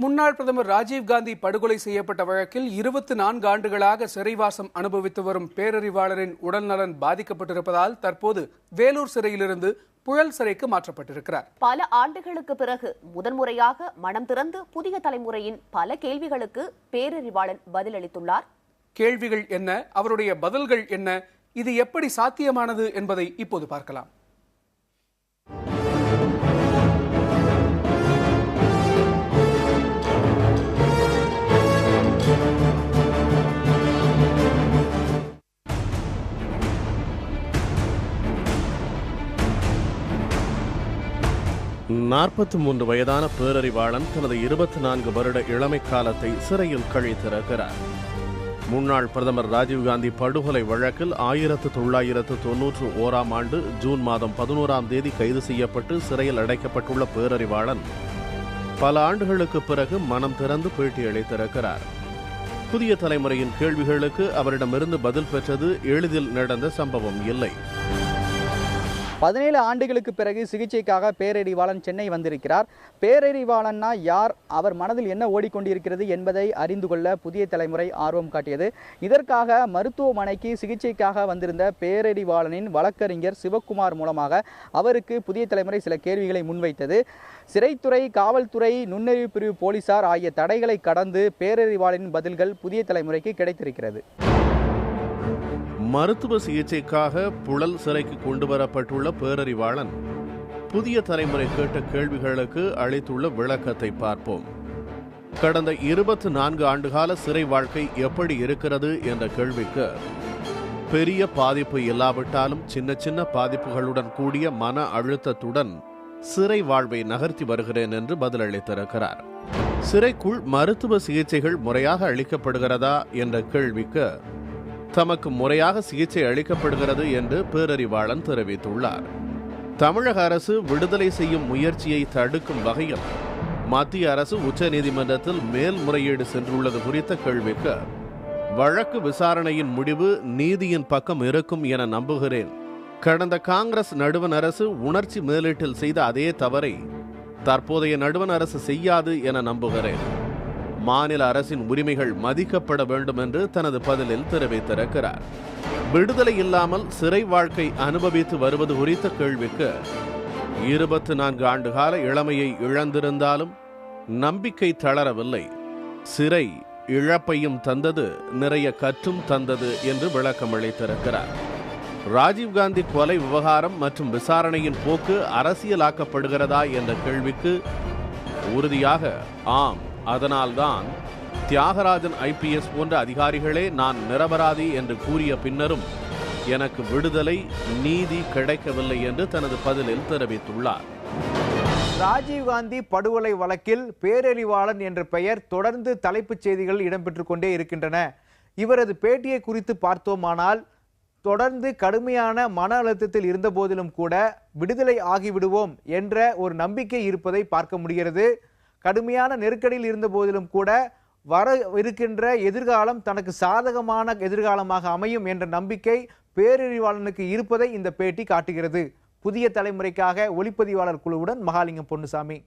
முன்னாள் பிரதமர் ராஜீவ்காந்தி படுகொலை செய்யப்பட்ட வழக்கில் 24 ஆண்டுகளாக சிறைவாசம் அனுபவித்து வரும் பேரறிவாளரின் உடல்நலன் பாதிக்கப்பட்டிருப்பதால் தற்போது வேலூர் சிறையிலிருந்து புழல் சிறைக்கு மாற்றப்பட்டிருக்கிறார். பல ஆண்டுகளுக்கு பிறகு முதன்முறையாக மனம் திறந்து புதிய தலைமுறையின் பல கேள்விகளுக்கு பேரறிவாளன் பதிலளித்துள்ளார். கேள்விகள் என்ன, அவருடைய பதில்கள் என்ன, இது எப்படி சாத்தியமானது என்பதை இப்போது பார்க்கலாம். வயதான பேரறிவாளன் தனது 24 வருட இளமை காலத்தை சிறையில் கழித்திருக்கிறார். முன்னாள் பிரதமர் ராஜீவ்காந்தி படுகொலை வழக்கில் 1991 ஆண்டு ஜூன் மாதம் 11ஆம் தேதி கைது செய்யப்பட்டு சிறையில் அடைக்கப்பட்டுள்ள பேரறிவாளன் பல ஆண்டுகளுக்கு பிறகு மனம் திறந்து பேட்டியளித்திருக்கிறார். புதிய தலைமுறையின் கேள்விகளுக்கு அவரிடமிருந்து பதில் பெற்றது எளிதில் நடந்த சம்பவம் இல்லை. 17 ஆண்டுகளுக்கு பிறகு சிகிச்சைக்காக பேரறிவாளன் சென்னை வந்திருக்கிறார். பேரறிவாளன்னா யார், அவர் மனதில் என்ன ஓடிக்கொண்டிருக்கிறது என்பதை அறிந்து கொள்ள புதிய தலைமுறை ஆர்வம் காட்டியது. இதற்காக மருத்துவமனைக்கு சிகிச்சைக்காக வந்திருந்த பேரறிவாளனின் வழக்கறிஞர் சிவக்குமார் மூலமாக அவருக்கு புதிய தலைமுறை சில கேள்விகளை முன்வைத்தது. சிறைத்துறை, காவல்துறை, நுண்ணறிவு பிரிவு போலீசார் ஆகிய தடைகளை கடந்து பேரறிவாளனின் பதில்கள் புதிய தலைமுறைக்கு கிடைத்திருக்கிறது. மருத்துவ சிகிச்சைக்காக புழல் சிறைக்கு கொண்டு வரப்பட்டுள்ள பேரறிவாளன் புதிய தலைமுறை கேட்ட கேள்விகளுக்கு அளித்துள்ள விளக்கத்தை பார்ப்போம். கடந்த 24 ஆண்டுகால சிறை வாழ்க்கை எப்படி இருக்கிறது என்ற கேள்விக்கு பெரிய பாதிப்பு இல்லாவிட்டாலும் சின்ன சின்ன பாதிப்புகளுடன் கூடிய மன அழுத்தத்துடன் சிறை வாழ்வை நகர்த்தி வருகிறேன் என்று பதிலளித்திருக்கிறார். சிறைக்குள் மருத்துவ சிகிச்சைகள் முறையாக அளிக்கப்படுகிறதா என்ற கேள்விக்கு தமக்கு முறையாக சிகிச்சை அளிக்கப்படுகிறது என்று பேரறிவாளன் தெரிவித்துள்ளார். தமிழக அரசு விடுதலை செய்யும் முயற்சியை தடுக்கும் வகையில் மத்திய அரசு உச்சநீதிமன்றத்தில் மேல்முறையீடு சென்றுள்ளது குறித்த கேள்விக்கு வழக்கு விசாரணையின் முடிவு நீதியின் பக்கம் இருக்கும் என நம்புகிறேன். கடந்த காங்கிரஸ் நடுவண் அரசு உணர்ச்சி மேலீட்டில் செய்த அதே தவறை தற்போதைய நடுவண் அரசு செய்யாது என நம்புகிறேன். மாநில அரசின் உரிமைகள் மதிக்கப்பட வேண்டும் என்று தனது பதிலில் தெரிவித்திருக்கிறார். விடுதலை இல்லாமல் சிறை வாழ்க்கை அனுபவித்து வருவது குறித்த கேள்விக்கு 24 ஆண்டுகால இளமையை இழந்திருந்தாலும் நம்பிக்கை தளரவில்லை. சிறை இழப்பையும் தந்தது, நிறைய கற்றும் தந்தது என்று விளக்கம் அளித்திருக்கிறார். ராஜீவ்காந்தி கொலை விவகாரம் மற்றும் விசாரணையின் போக்கு அரசியலாக்கப்படுகிறதா என்ற கேள்விக்கு உறுதியாக ஆம், அதனால்தான் தியாகராஜன் IPS போன்ற அதிகாரிகளே நான் நிரபராதி என்று கூறிய பின்னரும் எனக்கு விடுதலை, நீதி கிடைக்கவில்லை என்று தனது பதிலில் தெரிவித்துள்ளார். ராஜீவ்காந்தி படுகொலை வழக்கில் பேரறிவாளன் என்ற பெயர் தொடர்ந்து தலைப்புச் செய்திகள் இடம்பெற்றுக் கொண்டே இருக்கின்றன. இவரது பேட்டியை குறித்து பார்த்தோமானால் தொடர்ந்து கடுமையான மன அழுத்தத்தில் இருந்த போதிலும் கூட விடுதலை ஆகிவிடுவோம் என்ற ஒரு நம்பிக்கை இருப்பதை பார்க்க முடிகிறது. கடுமையான நெருக்கடியில் இருந்த போதிலும் கூட வர இருக்கின்ற எதிர்காலம் தனக்கு சாதகமான எதிர்காலமாக அமையும் என்ற நம்பிக்கை பேரறிவாளனுக்கு இருப்பதை இந்த பேட்டி காட்டுகிறது. புதிய தலைமுறைக்காக ஒளிப்பதிவாளர் குழுவுடன் மகாலிங்கம் பொன்னுசாமி.